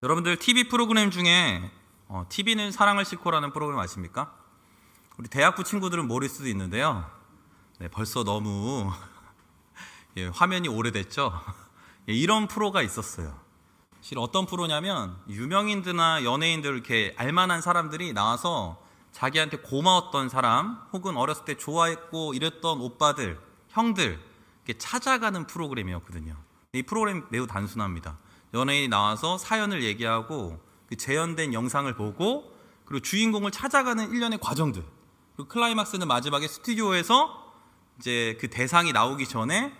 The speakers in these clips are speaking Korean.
여러분들 TV 프로그램 중에 TV는 사랑을 싣고라는 프로그램 아십니까? 우리 대학부 친구들은 모를 수도 있는데요. 네, 벌써 너무 화면이 오래됐죠. 이런 프로가 있었어요. 실 어떤 프로냐면 유명인들이나 연예인들 이렇게 알만한 사람들이 나와서 자기한테 고마웠던 사람 혹은 어렸을 때 좋아했고 이랬던 오빠들, 형들 이렇게 찾아가는 프로그램이었거든요. 이 프로그램 매우 단순합니다. 연예인이 나와서 사연을 얘기하고 그 재현된 영상을 보고 그리고 주인공을 찾아가는 일련의 과정들, 그리고 클라이막스는 마지막에 스튜디오에서 이제 그 대상이 나오기 전에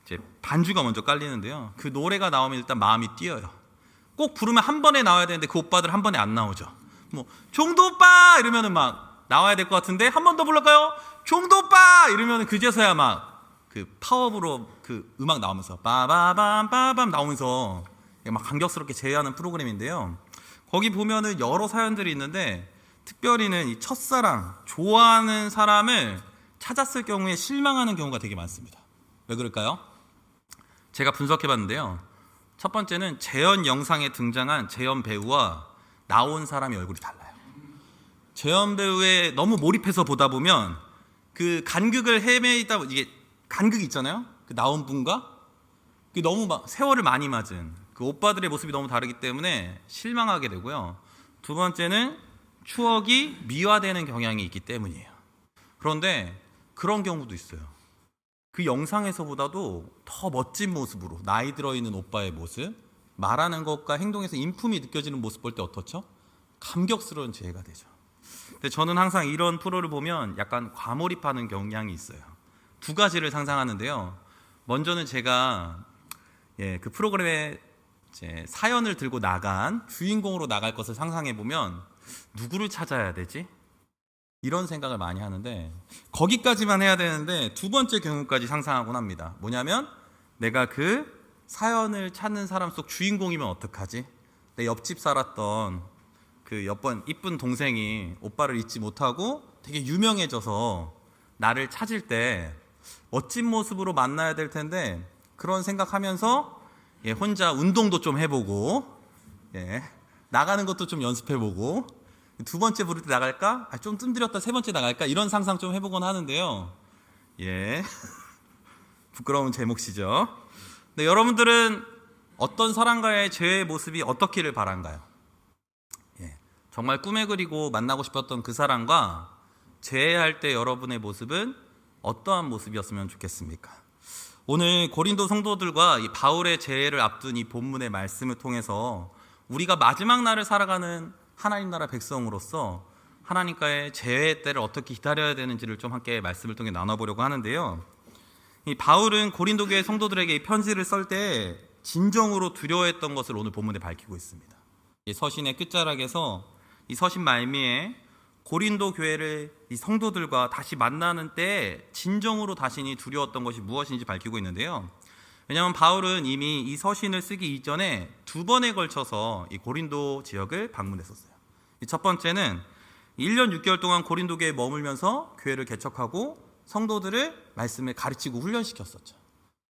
이제 반주가 먼저 깔리는데요. 그 노래가 나오면 일단 마음이 뛰어요. 꼭 부르면 한 번에 나와야 되는데 그 오빠들 한 번에 안 나오죠. 뭐 종도 오빠 이러면은 막 나와야 될 것 같은데 한 번 더 불러까요? 종도 오빠 이러면은 그제서야 막 그 파워으로 그 음악 나오면서 빠바밤 빠밤 나오면서 막 감격스럽게 제의하는 프로그램인데요. 거기 보면은 여러 사연들이 있는데 특별히는 이 첫사랑, 좋아하는 사람을 찾았을 경우에 실망하는 경우가 되게 많습니다. 왜 그럴까요? 제가 분석해 봤는데요. 첫 번째는 재현 영상에 등장한 재현 배우와 나온 사람의 얼굴이 달라요. 재현 배우에 너무 몰입해서 보다 보면 그 간극을 헤매다 이게 간극이 있잖아요. 그 나온 분과 그 너무 막 세월을 많이 맞은 그 오빠들의 모습이 너무 다르기 때문에 실망하게 되고요. 두 번째는 추억이 미화되는 경향이 있기 때문이에요. 그런데 그런 경우도 있어요. 그 영상에서보다도 더 멋진 모습으로 나이 들어있는 오빠의 모습, 말하는 것과 행동에서 인품이 느껴지는 모습 볼 때 어떻죠? 감격스러운 재해가 되죠. 근데 저는 항상 이런 프로를 보면 약간 과몰입하는 경향이 있어요. 두 가지를 상상하는데요. 먼저는 제가 그 프로그램에 이제 사연을 들고 나간 주인공으로 나갈 것을 상상해 보면 누구를 찾아야 되지? 이런 생각을 많이 하는데 거기까지만 해야 되는데 두 번째 경우까지 상상하곤 합니다. 뭐냐면 내가 그 사연을 찾는 사람 속 주인공이면 어떡하지? 내 옆집 살았던 그 이쁜 동생이 오빠를 잊지 못하고 되게 유명해져서 나를 찾을 때 멋진 모습으로 만나야 될 텐데 그런 생각하면서 혼자 운동도 좀 해보고 나가는 것도 좀 연습해보고 두 번째 부를 때 나갈까? 좀 뜸들였다 세 번째 나갈까? 이런 상상 좀 해보곤 하는데요. 부끄러운 제 몫이죠. 근데 여러분들은 어떤 사람과의 제 모습이 어떻기를 바란가요? 정말 꿈에 그리고 만나고 싶었던 그 사람과 재회할 때 여러분의 모습은 어떠한 모습이었으면 좋겠습니까? 오늘 고린도 성도들과 이 바울의 재회를 앞둔 이 본문의 말씀을 통해서 우리가 마지막 날을 살아가는 하나님 나라 백성으로서 하나님과의 재회 때를 어떻게 기다려야 되는지를 좀 함께 말씀을 통해 나눠보려고 하는데요. 이 바울은 고린도 교회 성도들에게 이 편지를 쓸 때 진정으로 두려워했던 것을 오늘 본문에 밝히고 있습니다. 이 서신의 끝자락에서 이 서신 말미에 고린도 교회를 이 성도들과 다시 만나는 때 진정으로 자신이 두려웠던 것이 무엇인지 밝히고 있는데요. 왜냐하면 바울은 이미 이 서신을 쓰기 이전에 두 번에 걸쳐서 이 고린도 지역을 방문했었어요. 첫 번째는 1년 6개월 동안 고린도 교회에 머물면서 교회를 개척하고 성도들을 말씀을 가르치고 훈련시켰었죠.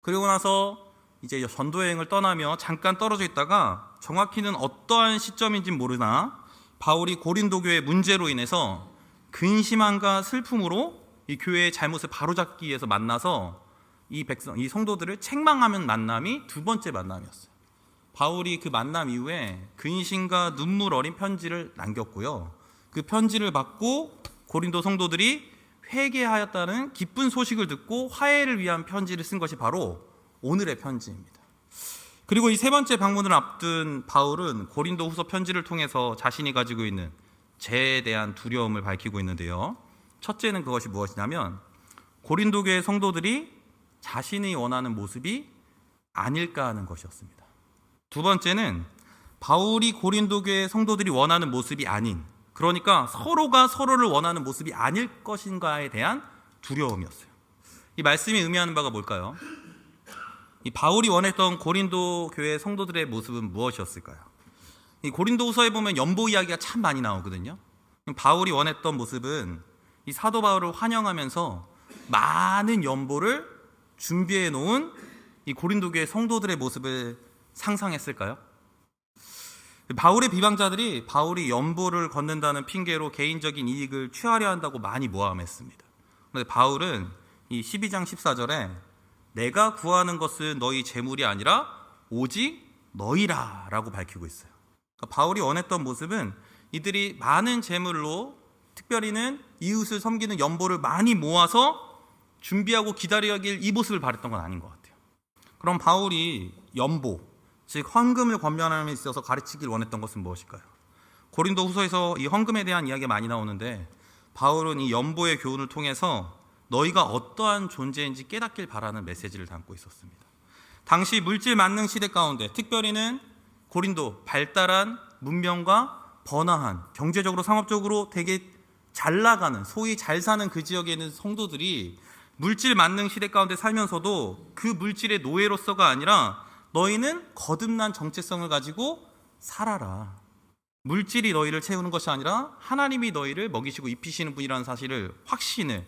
그리고 나서 이제 전도여행을 떠나며 잠깐 떨어져 있다가 정확히는 어떠한 시점인지는 모르나 바울이 고린도 교회의 문제로 인해서 근심함과 슬픔으로 이 교회의 잘못을 바로잡기 위해서 만나서 이 성도들을 책망하는 만남이 두 번째 만남이었어요. 바울이 그 만남 이후에 근심과 눈물 어린 편지를 남겼고요. 그 편지를 받고 고린도 성도들이 회개하였다는 기쁜 소식을 듣고 화해를 위한 편지를 쓴 것이 바로 오늘의 편지입니다. 그리고 이 세 번째 방문을 앞둔 바울은 고린도 후서 편지를 통해서 자신이 가지고 있는 죄에 대한 두려움을 밝히고 있는데요. 첫째는 그것이 무엇이냐면 고린도 교회 성도들이 자신이 원하는 모습이 아닐까 하는 것이었습니다. 두 번째는 바울이 고린도 교회 성도들이 원하는 모습이 아닌, 그러니까 서로가 서로를 원하는 모습이 아닐 것인가에 대한 두려움이었어요. 이 말씀이 의미하는 바가 뭘까요? 이 바울이 원했던 고린도 교회 성도들의 모습은 무엇이었을까요? 이 고린도 후서에 보면 연보 이야기가 참 많이 나오거든요. 바울이 원했던 모습은 이 사도 바울을 환영하면서 많은 연보를 준비해 놓은 이 고린도 교회 성도들의 모습을 상상했을까요? 바울의 비방자들이 바울이 연보를 걷는다는 핑계로 개인적인 이익을 취하려 한다고 많이 모함했습니다. 그런데 바울은 이 12장 14절에 내가 구하는 것은 너희 재물이 아니라 오직 너희라 라고 밝히고 있어요. 그러니까 바울이 원했던 모습은 이들이 많은 재물로, 특별히는 이웃을 섬기는 연보를 많이 모아서 준비하고 기다려길 이 모습을 바랬던 건 아닌 것 같아요. 그럼 바울이 연보, 즉 헌금을 권면함에 있어서 가르치길 원했던 것은 무엇일까요? 고린도 후서에서 이 헌금에 대한 이야기가 많이 나오는데 바울은 이 연보의 교훈을 통해서 너희가 어떠한 존재인지 깨닫길 바라는 메시지를 담고 있었습니다. 당시 물질 만능 시대 가운데 특별히는 고린도 발달한 문명과 번화한 경제적으로 상업적으로 되게 잘 나가는, 소위 잘 사는 그 지역에 있는 성도들이 물질 만능 시대 가운데 살면서도 그 물질의 노예로서가 아니라 너희는 거듭난 정체성을 가지고 살아라. 물질이 너희를 채우는 것이 아니라 하나님이 너희를 먹이시고 입히시는 분이라는 사실을 확신을,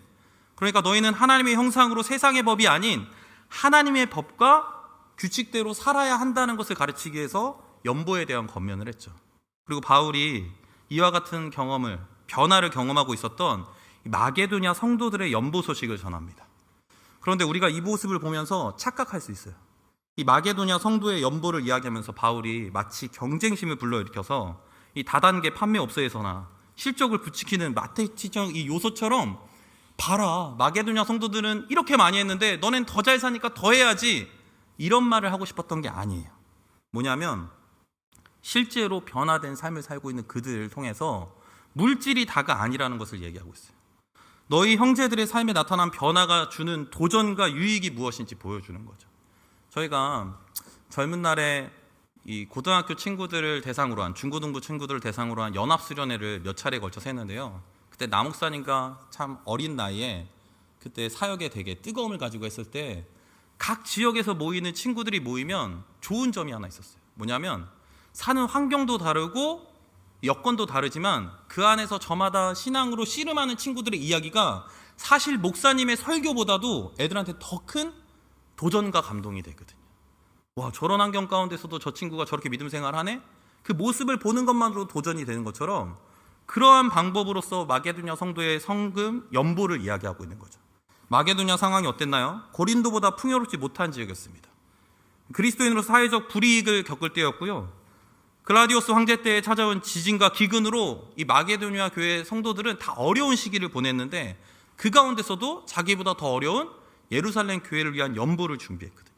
그러니까 너희는 하나님의 형상으로 세상의 법이 아닌 하나님의 법과 규칙대로 살아야 한다는 것을 가르치기 위해서 연보에 대한 권면을 했죠. 그리고 바울이 이와 같은 경험을, 변화를 경험하고 있었던 마게도냐 성도들의 연보 소식을 전합니다. 그런데 우리가 이 모습을 보면서 착각할 수 있어요. 이 마게도냐 성도의 연보를 이야기하면서 바울이 마치 경쟁심을 불러일으켜서 이 다단계 판매업소에서나 실적을 부추기는 마케팅적 이 요소처럼 봐라, 마게도냐 성도들은 이렇게 많이 했는데 너넨 더 잘 사니까 더 해야지, 이런 말을 하고 싶었던 게 아니에요. 뭐냐면 실제로 변화된 삶을 살고 있는 그들을 통해서 물질이 다가 아니라는 것을 얘기하고 있어요. 너희 형제들의 삶에 나타난 변화가 주는 도전과 유익이 무엇인지 보여주는 거죠. 저희가 젊은 날에 이 고등학교 친구들을 대상으로 한, 중고등부 친구들을 대상으로 한 연합수련회를 몇 차례에 걸쳐서 했는데요. 그때 남목사님과 참 어린 나이에 그때 사역에 되게 뜨거움을 가지고 했을 때 각 지역에서 모이는 친구들이 모이면 좋은 점이 하나 있었어요. 뭐냐면 사는 환경도 다르고 여건도 다르지만 그 안에서 저마다 신앙으로 씨름하는 친구들의 이야기가 사실 목사님의 설교보다도 애들한테 더 큰 도전과 감동이 되거든요. 와, 저런 환경 가운데서도 저 친구가 저렇게 믿음 생활하네? 그 모습을 보는 것만으로 도전이 되는 것처럼 그러한 방법으로서 마게도냐 성도의 성금 연보를 이야기하고 있는 거죠. 마게도냐 상황이 어땠나요? 고린도보다 풍요롭지 못한 지역이었습니다. 그리스도인으로 사회적 불이익을 겪을 때였고요. 글라디오스 황제 때에 찾아온 지진과 기근으로 이 마게도냐 교회 성도들은 다 어려운 시기를 보냈는데 그 가운데서도 자기보다 더 어려운 예루살렘 교회를 위한 연보를 준비했거든요.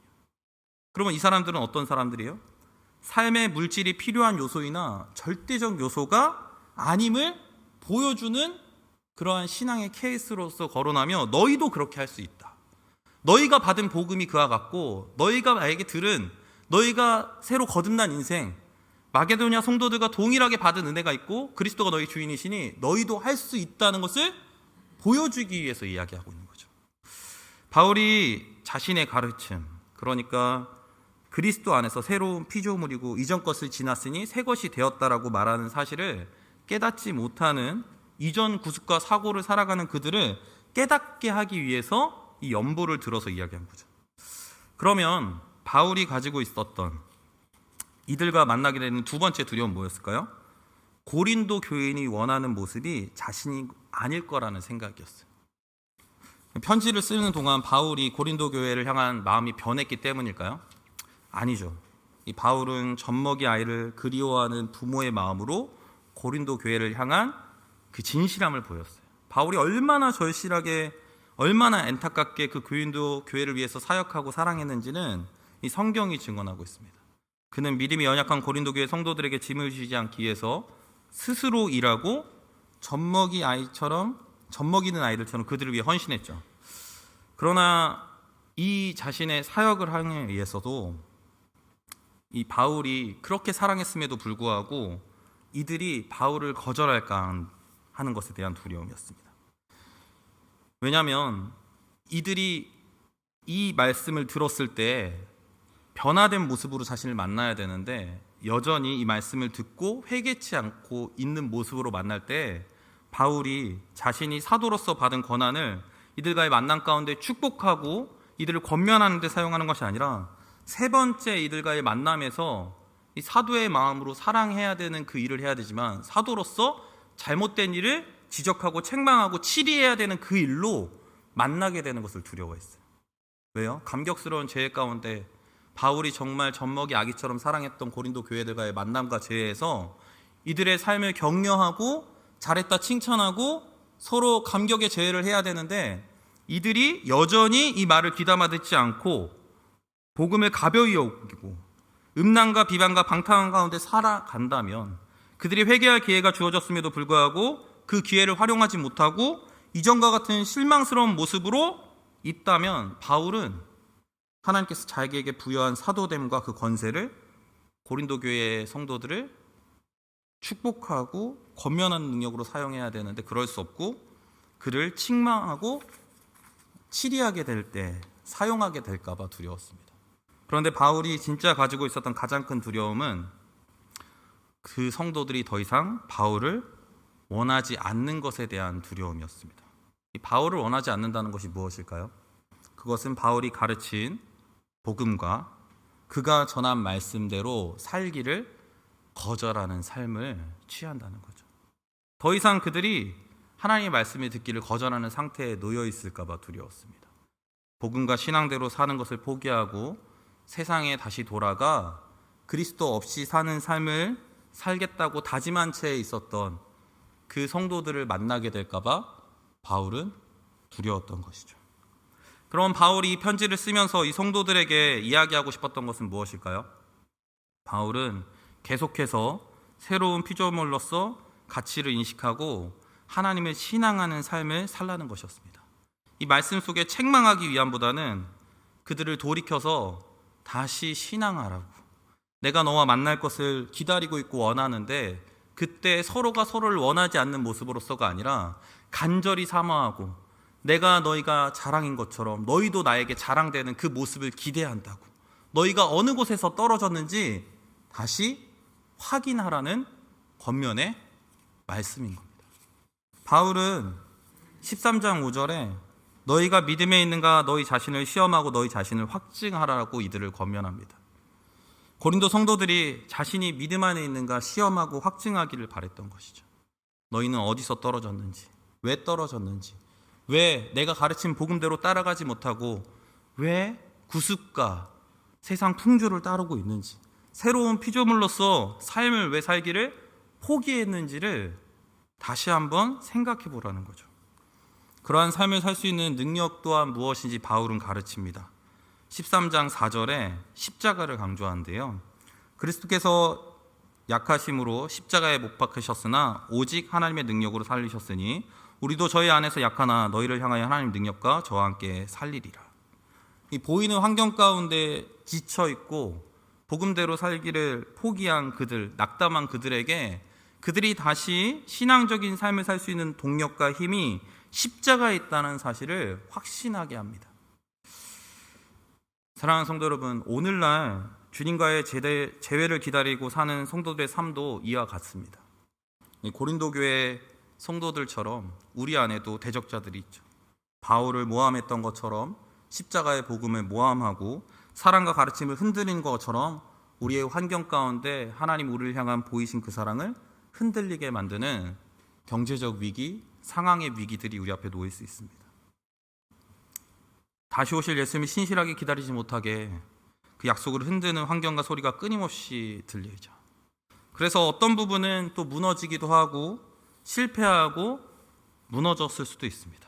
그러면 이 사람들은 어떤 사람들이에요? 삶의 물질이 필요한 요소이나 절대적 요소가 아님을 보여주는 그러한 신앙의 케이스로서 거론하며 너희도 그렇게 할 수 있다. 너희가 받은 복음이 그와 같고 너희가 나에게 들은, 너희가 새로 거듭난 인생, 마게도냐 성도들과 동일하게 받은 은혜가 있고 그리스도가 너희 주인이시니 너희도 할 수 있다는 것을 보여주기 위해서 이야기하고 있는 거죠. 바울이 자신의 가르침, 그러니까 그리스도 안에서 새로운 피조물이고 이전 것을 지났으니 새 것이 되었다라고 말하는 사실을 깨닫지 못하는 이전 구습과 사고를 살아가는 그들을 깨닫게 하기 위해서 이 연보를 들어서 이야기한 거죠. 그러면 바울이 가지고 있었던 이들과 만나게 되는 두 번째 두려움은 뭐였을까요? 고린도 교인이 원하는 모습이 자신이 아닐 거라는 생각이었어요. 편지를 쓰는 동안 바울이 고린도 교회를 향한 마음이 변했기 때문일까요? 아니죠. 이 바울은 젖먹이 아이를 그리워하는 부모의 마음으로 고린도 교회를 향한 그 진실함을 보였어요. 바울이 얼마나 절실하게, 얼마나 안타깝게 그 고린도 교회를 위해서 사역하고 사랑했는지는 이 성경이 증언하고 있습니다. 그는 믿음이 연약한 고린도 교회 성도들에게 짐을 지지 않기 위해서 스스로 일하고 젖먹이는 아이들처럼 그들을 위해 헌신했죠. 그러나 이 자신의 사역을 하기 위해서도 이 바울이 그렇게 사랑했음에도 불구하고 이들이 바울을 거절할까 하는 것에 대한 두려움이었습니다. 왜냐하면 이들이 이 말씀을 들었을 때 변화된 모습으로 자신을 만나야 되는데 여전히 이 말씀을 듣고 회개치 않고 있는 모습으로 만날 때 바울이 자신이 사도로서 받은 권한을 이들과의 만남 가운데 축복하고 이들을 권면하는 데 사용하는 것이 아니라 세 번째 이들과의 만남에서 이 사도의 마음으로 사랑해야 되는 그 일을 해야 되지만 사도로서 잘못된 일을 지적하고 책망하고 치리해야 되는 그 일로 만나게 되는 것을 두려워했어요. 왜요? 감격스러운 죄 가운데 바울이 정말 젖먹이 아기처럼 사랑했던 고린도 교회들과의 만남과 재회에서 이들의 삶을 격려하고 잘했다 칭찬하고 서로 감격의 재회를 해야 되는데 이들이 여전히 이 말을 귀담아 듣지 않고 복음을 가벼이 여기고 음란과 비방과 방탕한 가운데 살아간다면 그들이 회개할 기회가 주어졌음에도 불구하고 그 기회를 활용하지 못하고 이전과 같은 실망스러운 모습으로 있다면 바울은 하나님께서 자기에게 부여한 사도됨과 그 권세를 고린도 교회의 성도들을 축복하고 권면하는 능력으로 사용해야 되는데 그럴 수 없고 그를 책망하고 치리하게 될 때 사용하게 될까 봐 두려웠습니다. 그런데 바울이 진짜 가지고 있었던 가장 큰 두려움은 그 성도들이 더 이상 바울을 원하지 않는 것에 대한 두려움이었습니다. 이 바울을 원하지 않는다는 것이 무엇일까요? 그것은 바울이 가르친 복음과 그가 전한 말씀대로 살기를 거절하는 삶을 취한다는 거죠. 더 이상 그들이 하나님의 말씀을 듣기를 거절하는 상태에 놓여 있을까 봐 두려웠습니다. 복음과 신앙대로 사는 것을 포기하고 세상에 다시 돌아가 그리스도 없이 사는 삶을 살겠다고 다짐한 채 있었던 그 성도들을 만나게 될까 봐 바울은 두려웠던 것이죠. 그럼 바울이 이 편지를 쓰면서 이 성도들에게 이야기하고 싶었던 것은 무엇일까요? 바울은 계속해서 새로운 피조물로서 가치를 인식하고 하나님을 신앙하는 삶을 살라는 것이었습니다. 이 말씀 속에 책망하기 위함보다는 그들을 돌이켜서 다시 신앙하라고, 내가 너와 만날 것을 기다리고 있고 원하는데 그때 서로가 서로를 원하지 않는 모습으로서가 아니라 간절히 사모하고 내가 너희가 자랑인 것처럼 너희도 나에게 자랑되는 그 모습을 기대한다고, 너희가 어느 곳에서 떨어졌는지 다시 확인하라는 권면의 말씀인 겁니다. 바울은 13장 5절에 너희가 믿음에 있는가 너희 자신을 시험하고 너희 자신을 확증하라고 이들을 권면합니다. 고린도 성도들이 자신이 믿음 안에 있는가 시험하고 확증하기를 바랬던 것이죠. 너희는 어디서 떨어졌는지, 왜 떨어졌는지, 왜 내가 가르친 복음대로 따라가지 못하고 왜 구습과 세상 풍조를 따르고 있는지, 새로운 피조물로서 삶을 왜 살기를 포기했는지를 다시 한번 생각해 보라는 거죠. 그러한 삶을 살 수 있는 능력 또한 무엇인지 바울은 가르칩니다. 13장 4절에 십자가를 강조하는데요. 그리스도께서 약하심으로 십자가에 못 박히셨으나 오직 하나님의 능력으로 살리셨으니 우리도 저희 안에서 약하나 너희를 향하여 하나님 능력과 저와 함께 살리리라. 이 보이는 환경 가운데 지쳐 있고 복음대로 살기를 포기한 그들, 낙담한 그들에게 그들이 다시 신앙적인 삶을 살 수 있는 동력과 힘이 십자가에 있다는 사실을 확신하게 합니다. 사랑하는 성도 여러분, 오늘날 주님과의 재회를 기다리고 사는 성도들의 삶도 이와 같습니다. 고린도 교회 성도들처럼 우리 안에도 대적자들이 있죠. 바울을 모함했던 것처럼 십자가의 복음을 모함하고 사랑과 가르침을 흔들린 것처럼 우리의 환경 가운데 하나님 우리를 향한 보이신 그 사랑을 흔들리게 만드는 경제적 위기, 상황의 위기들이 우리 앞에 놓일 수 있습니다. 다시 오실 예수님이 신실하게 기다리지 못하게 그 약속을 흔드는 환경과 소리가 끊임없이 들리죠. 그래서 어떤 부분은 또 무너지기도 하고 실패하고 무너졌을 수도 있습니다.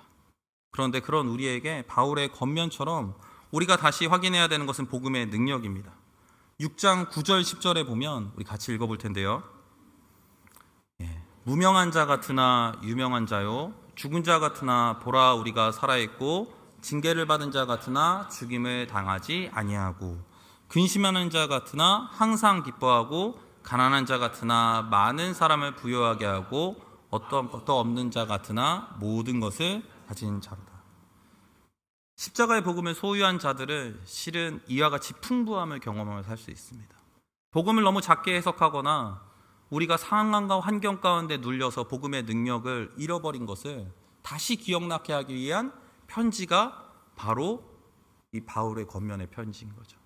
그런데 그런 우리에게 바울의 권면처럼 우리가 다시 확인해야 되는 것은 복음의 능력입니다. 6장 9절 10절에 보면 우리 같이 읽어볼 텐데요. 무명한 자 같으나 유명한 자요, 죽은 자 같으나 보라 우리가 살아있고 징계를 받은 자 같으나 죽임을 당하지 아니하고 근심하는 자 같으나 항상 기뻐하고 가난한 자 같으나 많은 사람을 부유하게 하고 어떤 것도 없는 자 같으나 모든 것을 가진 자로다. 십자가의 복음을 소유한 자들은 실은 이와 같이 풍부함을 경험하며 살 수 있습니다. 복음을 너무 작게 해석하거나 우리가 상황과 환경 가운데 눌려서 복음의 능력을 잃어버린 것을 다시 기억나게 하기 위한 편지가 바로 이 바울의 권면의 편지인 거죠.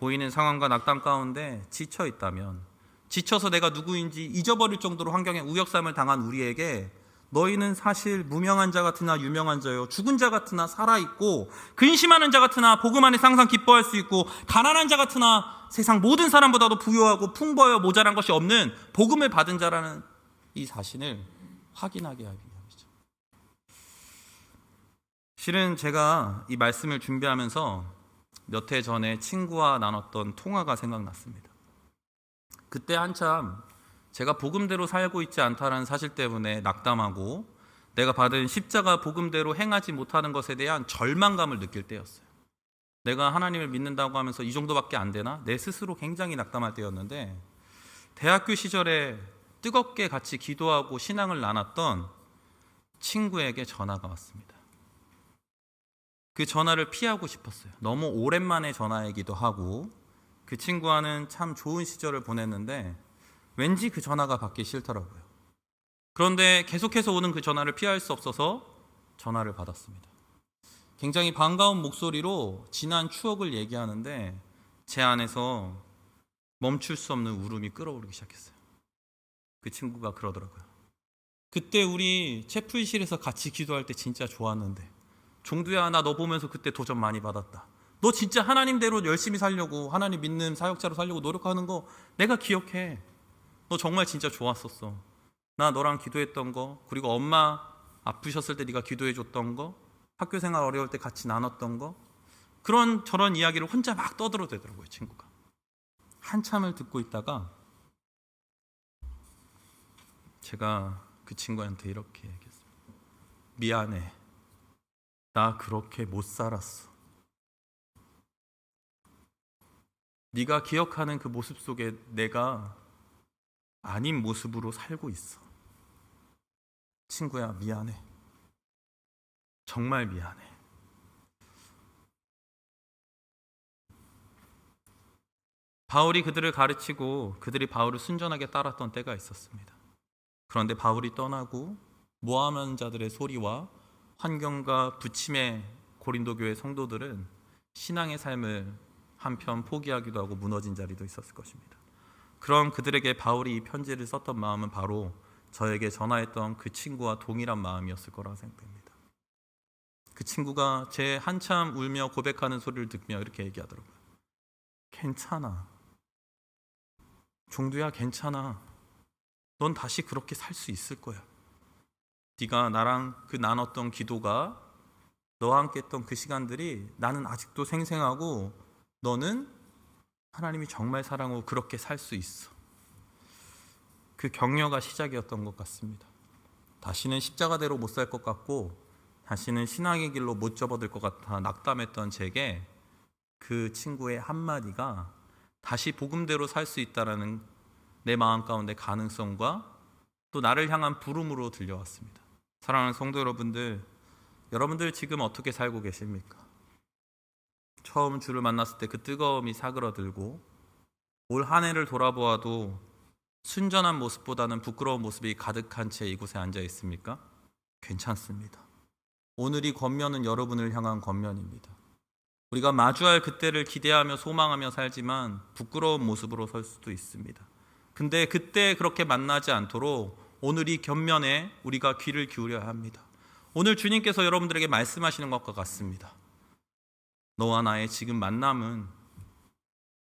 보이는 상황과 낙담 가운데 지쳐 있다면, 지쳐서 내가 누구인지 잊어버릴 정도로 환경에 우역삼을 당한 우리에게 너희는 사실 무명한 자 같으나 유명한 자요, 죽은 자 같으나 살아있고, 근심하는 자 같으나 복음 안에 항상 기뻐할 수 있고, 가난한 자 같으나 세상 모든 사람보다도 부유하고 풍부하여 모자란 것이 없는 복음을 받은 자라는 이 자신을 확인하게 하기 위함이죠. 실은 제가 이 말씀을 준비하면서 몇 해 전에 친구와 나눴던 통화가 생각났습니다. 그때 한참 제가 복음대로 살고 있지 않다는 사실 때문에 낙담하고 내가 받은 십자가 복음대로 행하지 못하는 것에 대한 절망감을 느낄 때였어요. 내가 하나님을 믿는다고 하면서 이 정도밖에 안 되나? 내 스스로 굉장히 낙담할 때였는데, 대학교 시절에 뜨겁게 같이 기도하고 신앙을 나눴던 친구에게 전화가 왔습니다. 그 전화를 피하고 싶었어요. 너무 오랜만에 전화이기도 하고 그 친구와는 참 좋은 시절을 보냈는데 왠지 그 전화가 받기 싫더라고요. 그런데 계속해서 오는 그 전화를 피할 수 없어서 전화를 받았습니다. 굉장히 반가운 목소리로 지난 추억을 얘기하는데 제 안에서 멈출 수 없는 울음이 끓어오르기 시작했어요. 그 친구가 그러더라고요. 그때 우리 채플실에서 같이 기도할 때 진짜 좋았는데, 종두야, 나 너 보면서 그때 도전 많이 받았다. 너 진짜 하나님대로 열심히 살려고, 하나님 믿는 사역자로 살려고 노력하는 거 내가 기억해. 너 정말 진짜 좋았었어. 나 너랑 기도했던 거, 그리고 엄마 아프셨을 때 네가 기도해 줬던 거, 학교 생활 어려울 때 같이 나눴던 거, 그런 저런 이야기를 혼자 막 떠들어대더라고요, 친구가. 한참을 듣고 있다가 제가 그 친구한테 이렇게 얘기했어요. 미안해. 나 그렇게 못 살았어. 네가 기억하는 그 모습 속에 내가 아닌 모습으로 살고 있어. 친구야, 미안해. 정말 미안해. 바울이 그들을 가르치고 그들이 바울을 순전하게 따랐던 때가 있었습니다. 그런데 바울이 떠나고 모함하는 자들의 소리와 환경과 부침의 고린도 교회 성도들은 신앙의 삶을 한편 포기하기도 하고 무너진 자리도 있었을 것입니다. 그럼 그들에게 바울이 이 편지를 썼던 마음은 바로 저에게 전화했던 그 친구와 동일한 마음이었을 거라고 생각됩니다. 그 친구가 제 한참 울며 고백하는 소리를 듣며 이렇게 얘기하더라고요. 괜찮아. 종두야, 괜찮아. 넌 다시 그렇게 살 수 있을 거야. 네가 나랑 그 나눴던 기도가, 너와 함께 했던 그 시간들이 나는 아직도 생생하고 너는 하나님이 정말 사랑하고 그렇게 살 수 있어. 그 격려가 시작이었던 것 같습니다. 다시는 십자가대로 못 살 것 같고 다시는 신앙의 길로 못 접어들 것 같아 낙담했던 제게 그 친구의 한마디가 다시 복음대로 살 수 있다라는 내 마음 가운데 가능성과 또 나를 향한 부름으로 들려왔습니다. 사랑하는 성도 여러분들, 여러분들 지금 어떻게 살고 계십니까? 처음 주를 만났을 때 그 뜨거움이 사그러들고 올 한 해를 돌아보아도 순전한 모습보다는 부끄러운 모습이 가득한 채 이곳에 앉아 있습니까? 괜찮습니다. 오늘이 권면은 여러분을 향한 권면입니다. 우리가 마주할 그때를 기대하며 소망하며 살지만 부끄러운 모습으로 설 수도 있습니다. 근데 그때 그렇게 만나지 않도록 오늘 이 권면에 우리가 귀를 기울여야 합니다. 오늘 주님께서 여러분들에게 말씀하시는 것과 같습니다. 너와 나의 지금 만남은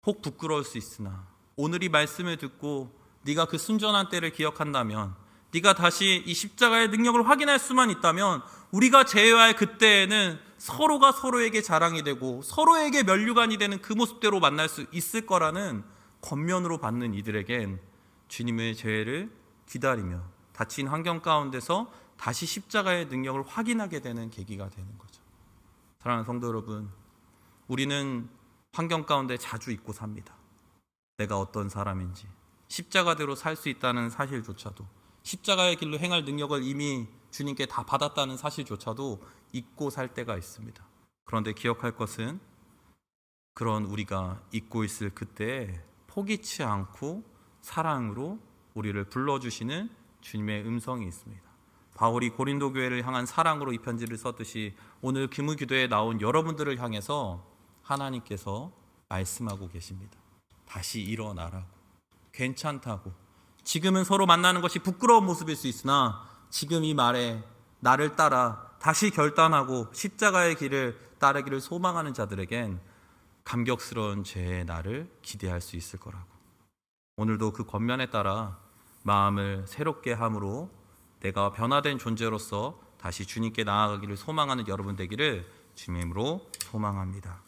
혹 부끄러울 수 있으나 오늘 이 말씀을 듣고 네가 그 순전한 때를 기억한다면, 네가 다시 이 십자가의 능력을 확인할 수만 있다면 우리가 제외할 그때에는 서로가 서로에게 자랑이 되고 서로에게 면류관이 되는 그 모습대로 만날 수 있을 거라는 권면으로 받는 이들에겐 주님의 죄를 기다리며 닫힌 환경 가운데서 다시 십자가의 능력을 확인하게 되는 계기가 되는 거죠. 사랑하는 성도 여러분, 우리는 환경 가운데 자주 잊고 삽니다. 내가 어떤 사람인지, 십자가대로 살 수 있다는 사실조차도, 십자가의 길로 행할 능력을 이미 주님께 다 받았다는 사실조차도 잊고 살 때가 있습니다. 그런데 기억할 것은 그런 우리가 잊고 있을 그때에 포기치 않고 사랑으로 우리를 불러주시는 주님의 음성이 있습니다. 바울이 고린도 교회를 향한 사랑으로 이 편지를 썼듯이 오늘 기무기도에 나온 여러분들을 향해서 하나님께서 말씀하고 계십니다. 다시 일어나라고, 괜찮다고. 지금은 서로 만나는 것이 부끄러운 모습일 수 있으나 지금 이 말에 나를 따라 다시 결단하고 십자가의 길을 따르기를 소망하는 자들에겐 감격스러운 죄의 날을 기대할 수 있을 거라고. 오늘도 그 권면에 따라 마음을 새롭게 함으로 내가 변화된 존재로서 다시 주님께 나아가기를 소망하는 여러분 되기를 주님으로 소망합니다.